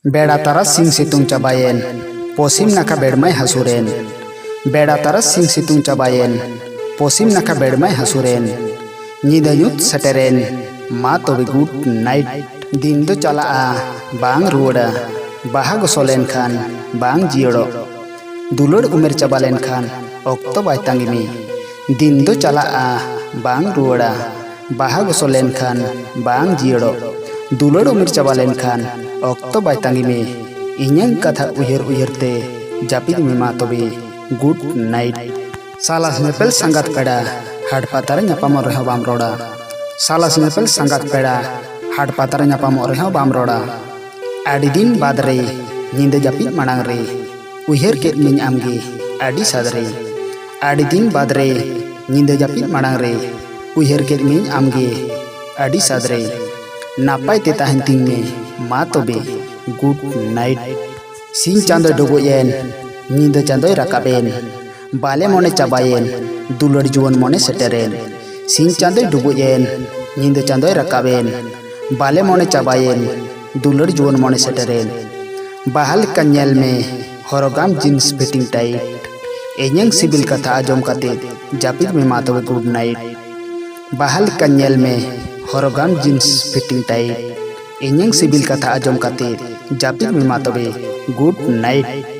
बेड़ा तारासिंह सितुंग चाबायेन पश्चिम नाखा बेड़माय हासुरेन बेड़ा तारासिंह सितुंग चाबायेन पश्चिम नाखा बेड़माय हासुरेन ᱧᱤᱫᱟᱹ ᱧᱩᱛ सेटेरेन मा तबे गुड नाइट दिन दो चलाआ बांग रुवाड़ा बाहा गोसो लेनखान बांग जियड़ो दुलड़ उमेर चाबा लेनखान ऑक्तो बाय तांगिमी दिन दो चलाआ बांग रुवाड़ा बाहा गोसो लेनखान बांग जियड़ो दुलड़ उमेर चाबा लेनखान ऑक्तो बाय तांगिमी इन्यंग कथा उयहर उयहरते जापिद में मा तबे गुड नाइट सालास नेपेल संगात पेड़ा हाट पातार ᱧᱟᱯᱟᱢᱚᱜ ᱨᱮᱦᱚᱸ ᱵᱟᱢ ᱨᱚᱲᱟ सालास नेपेल संगात पेड़ा हाट पातार ᱧᱟᱯᱟᱢᱚᱜ ᱨᱮᱦᱚᱸ ᱵᱟᱢ ᱨᱚᱲᱟ आड़ी दिन बाद रे ᱧᱤᱫᱟᱹ जापिद माड़ांग रे उयहर केद मिñ आमगे आड़ी साद रे आड़ी दिन बाद रे ᱧᱤᱫᱟᱹ जापिद माड़ांग रे उयहर केद मिñ आमगे आड़ी साद रे नापाय ते ताहेन तिंग में मा तबे गुड नाइट सिंह चांदो डुबुयेन ᱧᱤᱫᱟᱹ चांदोय राकाबेन बाले मोने चाबायेन दुलड़ जुवन मोने सेटेरेन सिंह चांदोय डुबुयेन ᱧᱤᱫᱟᱹ चांदोय राकाबेन बाले मोने चाबायेन दुलड़ जुवन मोने सेटेरेन बाहल का नेल में हरोगाम जींस फिटिंग टाइट एन्यंग सिबिल कथा आजम काते जापिद में मा तबे गुड नाइट बाहल का नेल में हरोगाम जींस फिटिंग टाइट एन्यंग सिबिल कथा आजम काते जापिद में मा तबे गुड नाइट।